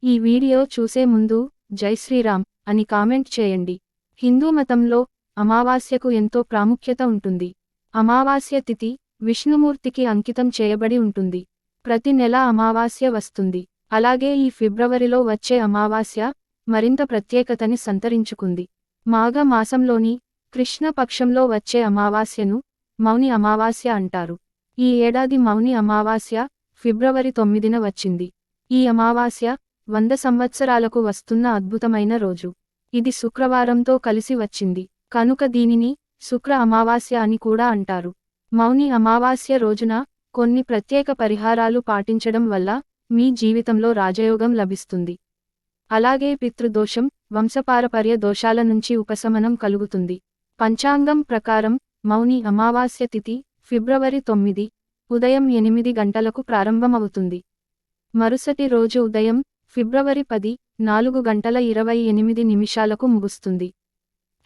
ఈ వీడియో చూసే ముందు జై శ్రీరామ్ అని కామెంట్ చేయండి. హిందూ మతంలో అమావాస్యకు ఎంతో ప్రాముఖ్యత ఉంటుంది. అమావాస్య తిథి విష్ణుమూర్తికి అంకితం చేయబడి ఉంటుంది. ప్రతి నెల అమావాస్య వస్తుంది. అలాగే ఈ ఫిబ్రవరిలో వచ్చే అమావాస్య మరింత ప్రత్యేకతని సంతరించుకుంది. మాఘ మాసంలోని కృష్ణ పక్షంలో వచ్చే అమావాస్యను మౌని అమావాస్య అంటారు. ఈ ఏడాది మౌని అమావాస్య ఫిబ్రవరి 9న వచ్చింది. ఈ అమావాస్య 100 సంవత్సరాలకు వస్తున్న అద్భుతమైన రోజు. ఇది శుక్రవారంతో కలిసి వచ్చింది కనుక దీనిని శుక్ర అమావాస్య అని కూడా అంటారు. మౌని అమావాస్య రోజున కొన్ని ప్రత్యేక పరిహారాలు పాటించడం వల్ల మీ జీవితంలో రాజయోగం లభిస్తుంది. అలాగే పితృదోషం, వంశపారపర్య దోషాల నుంచి ఉపశమనం కలుగుతుంది. పంచాంగం ప్రకారం మౌని అమావాస్య తిథి ఫిబ్రవరి 9 ఉదయం 8 గంటలకు ప్రారంభమవుతుంది. మరుసటి రోజు ఉదయం ఫిబ్రవరి 10 4 గంటల 28 నిమిషాలకు ముగుస్తుంది.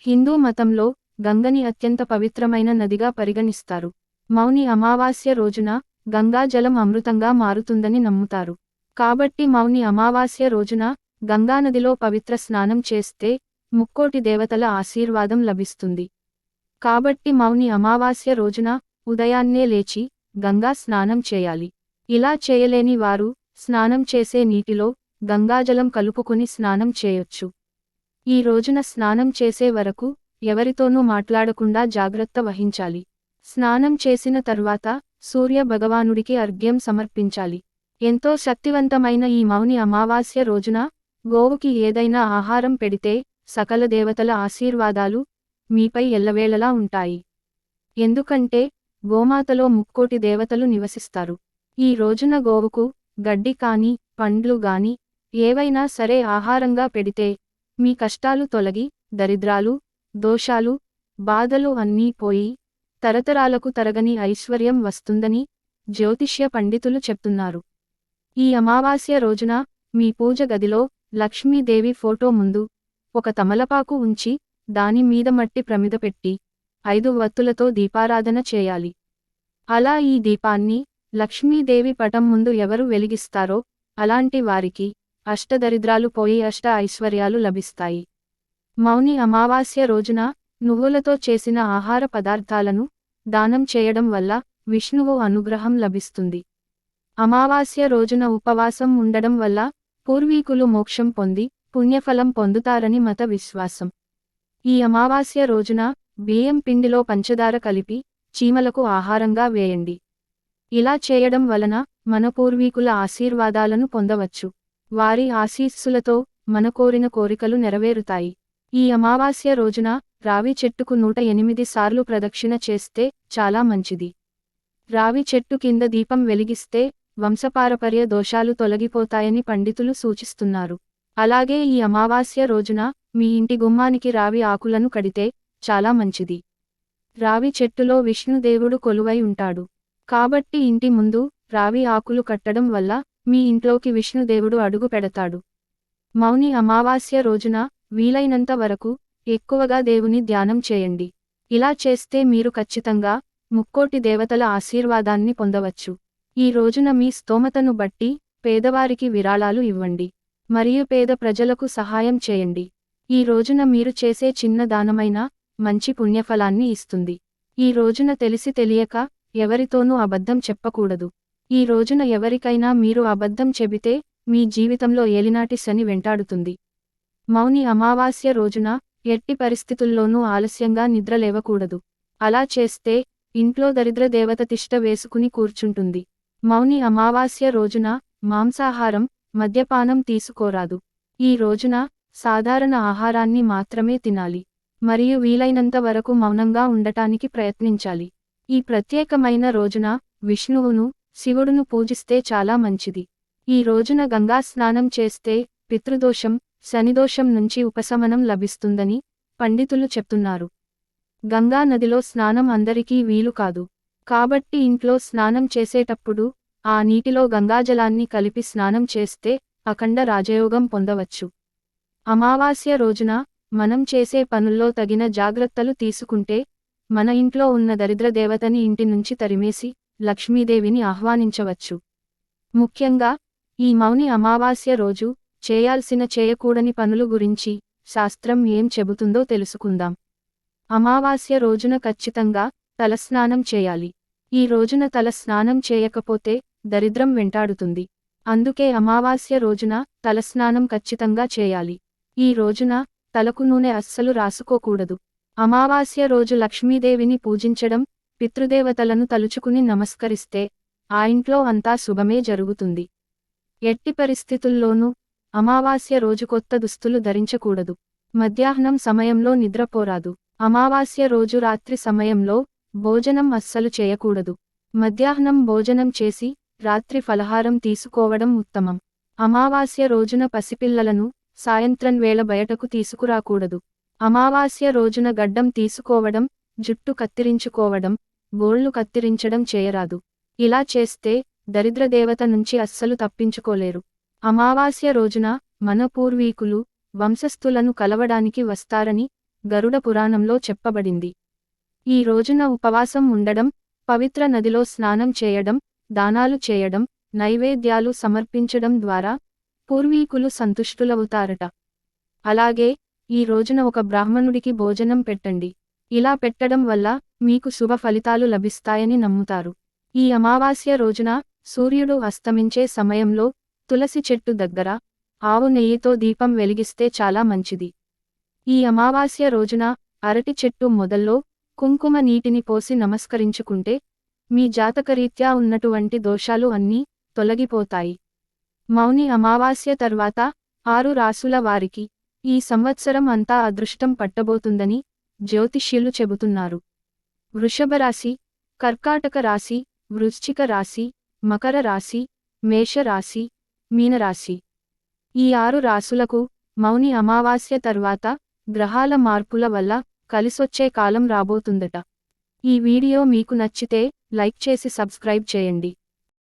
హిందూ మతంలో గంగని అత్యంత పవిత్రమైన నదిగా పరిగణిస్తారు. మౌని అమావాస్య రోజున గంగా జలం అమృతంగా మారుతుందని నమ్ముతారు. కాబట్టి మౌని అమావాస్య రోజున గంగానదిలో పవిత్ర స్నానం చేస్తే ముక్కోటి దేవతల ఆశీర్వాదం లభిస్తుంది. కాబట్టి మౌని అమావాస్య రోజున ఉదయాన్నే లేచి గంగా స్నానం చేయాలి. ఇలా చేయలేని వారు స్నానం చేసే నీటిలో గంగాజలం కలుపుకుని స్నానం చేయొచ్చు. ఈ రోజున స్నానం చేసే వరకు ఎవరితోనూ మాట్లాడకుండా జాగ్రత్త వహించాలి. స్నానం చేసిన తర్వాత సూర్య భగవానుడికి అర్ఘ్యం సమర్పించాలి. ఎంతో శక్తివంతమైన ఈ మౌని అమావాస్య రోజున గోవుకి ఏదైనా ఆహారం పెడితే సకల దేవతల ఆశీర్వాదాలు మీపై ఎల్లవేళలా ఉంటాయి. ఎందుకంటే గోమాతలో ముక్కోటి దేవతలు నివసిస్తారు. ఈ రోజున గోవుకు గడ్డి కాని, పండ్లు గాని ఏవైనా సరే ఆహారంగా పెడితే మీ కష్టాలు తొలగి దరిద్రాలు, దోషాలు, బాధలు అన్నీ పోయి తరతరాలకు తరగని ఐశ్వర్యం వస్తుందని జ్యోతిష్య పండితులు చెప్తున్నారు. ఈ అమావాస్య రోజున మీ పూజ గదిలో లక్ష్మీదేవి ఫోటో ముందు ఒక తమలపాకు ఉంచి దాని మీద మట్టి ప్రమిద పెట్టి 5 వత్తులతో దీపారాధన చేయాలి. అలా ఈ దీపాన్ని లక్ష్మీదేవి పటం ముందు ఎవరు వెలిగిస్తారో అలాంటి వారికి అష్టదరిద్రాలు పోయి అష్ట ఐశ్వర్యాలు లభిస్తాయి. మౌని అమావాస్య రోజున నువ్వులతో చేసిన ఆహార పదార్థాలను దానం చేయడం వల్ల విష్ణువు అనుగ్రహం లభిస్తుంది. అమావాస్య రోజున ఉపవాసం ఉండడం వల్ల పూర్వీకులు మోక్షం పొంది పుణ్యఫలం పొందుతారని మత విశ్వాసం. ఈ అమావాస్య రోజున బియ్యం పిండిలో పంచదార కలిపి చీమలకు ఆహారంగా వేయండి. ఇలా చేయడం వలన మన పూర్వీకుల ఆశీర్వాదాలను పొందవచ్చు. వారి ఆశీస్సులతో మన కోరిన కోరికలు నెరవేరుతాయి. ఈ అమావాస్య రోజున రావి చెట్టుకు 108 సార్లు ప్రదక్షిణ చేస్తే చాలా మంచిది. రావి చెట్టు కింద దీపం వెలిగిస్తే వంశపారపర్య దోషాలు తొలగిపోతాయని పండితులు సూచిస్తున్నారు. అలాగే ఈ అమావాస్య రోజున మీ ఇంటి గుమ్మానికి రావి ఆకులను కడితే చాలా మంచిది. రావి చెట్టులో విష్ణుదేవుడు కొలువై ఉంటాడు. కాబట్టి ఇంటి ముందు రావి ఆకులు కట్టడం వల్ల మీ ఇంట్లోకి విష్ణుదేవుడు అడుగు పెడతాడు. మౌని అమావాస్య రోజున వీలైనంత వరకు ఎక్కువగా దేవుని ధ్యానం చేయండి. ఇలా చేస్తే మీరు ఖచ్చితంగా ముక్కోటి దేవతల ఆశీర్వాదాన్ని పొందవచ్చు. ఈ రోజున మీ స్తోమతను బట్టి పేదవారికి విరాళాలు ఇవ్వండి. మరియు పేద ప్రజలకు సహాయం చేయండి. ఈ రోజున మీరు చేసే చిన్న దానమైన మంచి పుణ్యఫలాన్ని ఇస్తుంది. ఈ రోజున తెలిసి తెలియక ఎవరితోనూ అబద్ధం చెప్పకూడదు. ఈ రోజున ఎవరికైనా మీరు అబద్ధం చెబితే మీ జీవితంలో ఏలినాటి శని వెంటాడుతుంది. మౌని అమావాస్య రోజున ఎట్టి పరిస్థితుల్లోనూ ఆలస్యంగా నిద్రలేవకూడదు. అలా చేస్తే ఇంట్లో దరిద్ర దేవత తిష్ట వేసుకుని కూర్చుంటుంది. మౌని అమావాస్య రోజున మాంసాహారం, మద్యపానం తీసుకోరాదు. ఈ రోజున సాధారణ ఆహారాన్ని మాత్రమే తినాలి. మరియు వీలైనంత వరకు మౌనంగా ఉండటానికి ప్రయత్నించాలి. ఈ ప్రత్యేకమైన రోజున విష్ణువును, శివుడును పూజిస్తే చాలా మంచిది. ఈ రోజున గంగా స్నానం చేస్తే పితృదోషం, శనిదోషం నుంచి ఉపశమనం లభిస్తుందని పండితులు చెప్తున్నారు. గంగా నదిలో స్నానం అందరికీ వీలు కాదు. కాబట్టి ఇంట్లో స్నానం చేసేటప్పుడు ఆ నీటిలో గంగాజలాన్ని కలిపి స్నానం చేస్తే అఖండ రాజయోగం పొందవచ్చు. అమావాస్య రోజున మనం చేసే పనుల్లో తగిన జాగ్రత్తలు తీసుకుంటే మన ఇంట్లో ఉన్న దరిద్ర దేవతని ఇంటి నుంచి తరిమేసి లక్ష్మీదేవిని ఆహ్వానించవచ్చు. ముఖ్యంగా ఈ మౌని అమావాస్య రోజు చేయాల్సిన చేయకూడని పనులు గురించి శాస్త్రం ఏం చెబుతుందో తెలుసుకుందాం. అమావాస్య రోజున ఖచ్చితంగా తలస్నానం చేయాలి. ఈ రోజున తలస్నానం చేయకపోతే దరిద్రం వెంటాడుతుంది. అందుకే అమావాస్య రోజున తలస్నానం ఖచ్చితంగా చేయాలి. ఈ రోజున తలకు నూనె అస్సలు రాసుకోకూడదు. అమావాస్య రోజు లక్ష్మీదేవిని పూజించడం, పితృదేవతలను తలుచుకుని నమస్కరిస్తే ఆ ఇంట్లో అంతా శుభమే జరుగుతుంది. ఎట్టి పరిస్థితుల్లోనూ అమావాస్య రోజు కొత్త దుస్తులు ధరించకూడదు. మధ్యాహ్నం సమయంలో నిద్రపోరాదు. అమావాస్య రోజు రాత్రి సమయంలో భోజనం అస్సలు చేయకూడదు. మధ్యాహ్నం భోజనం చేసి రాత్రి ఫలహారం తీసుకోవడం ఉత్తమం. అమావాస్య రోజున పసిపిల్లలను సాయంత్రం వేళ బయటకు తీసుకురాకూడదు. అమావాస్య రోజున గడ్డం తీసుకోవడం, జుట్టు కత్తిరించుకోవడం, గోళ్లు కత్తిరించడం చేయరాదు. ఇలా చేస్తే దరిద్రదేవత నుంచి అస్సలు తప్పించుకోలేరు. అమావాస్య రోజున మన పూర్వీకులు వంశస్థులను కలవడానికి వస్తారని గరుడ పురాణంలో చెప్పబడింది. ఈ రోజున ఉపవాసం ఉండడం, పవిత్ర నదిలో స్నానం చేయడం, దానాలు చేయడం, నైవేద్యాలు సమర్పించడం ద్వారా పూర్వీకులు సంతుష్టులవుతారట. అలాగే ఈ రోజున ఒక బ్రాహ్మణుడికి భోజనం పెట్టండి. ఇలా పెట్టడం వల్ల మీకు శుభ ఫలితాలు లభిస్తాయని నమ్ముతారు. ఈ అమావాస్య రోజున సూర్యుడు అస్తమించే సమయంలో తులసి చెట్టు దగ్గర ఆవు నెయ్యితో దీపం వెలిగిస్తే చాలా మంచిది. ఈ అమావాస్య రోజున అరటి చెట్టు మొదల్లో కుంకుమ నీటిని పోసి నమస్కరించుకుంటే మీ జాతకరీత్యా ఉన్నటువంటి దోషాలు అన్నీ తొలగిపోతాయి. మౌని అమావాస్య తర్వాత 6 రాసుల వారికి ఈ సంవత్సరం అంతా అదృష్టం పట్టబోతుందని జ్యోతిష్యులు చెబుతున్నారు. వృషభ రాశి, కర్కాటక రాశి, వృశ్చిక రాశి, మకర రాశి, మేష రాశి, మీనరాశి. ఈ 6 రాసులకు మౌని అమావాస్య తర్వాత గ్రహాల మార్పుల వల్ల కలిసొచ్చే కాలం రాబోతుందట. ఈ వీడియో మీకు నచ్చితే లైక్ చేసి సబ్స్క్రైబ్ చేయండి.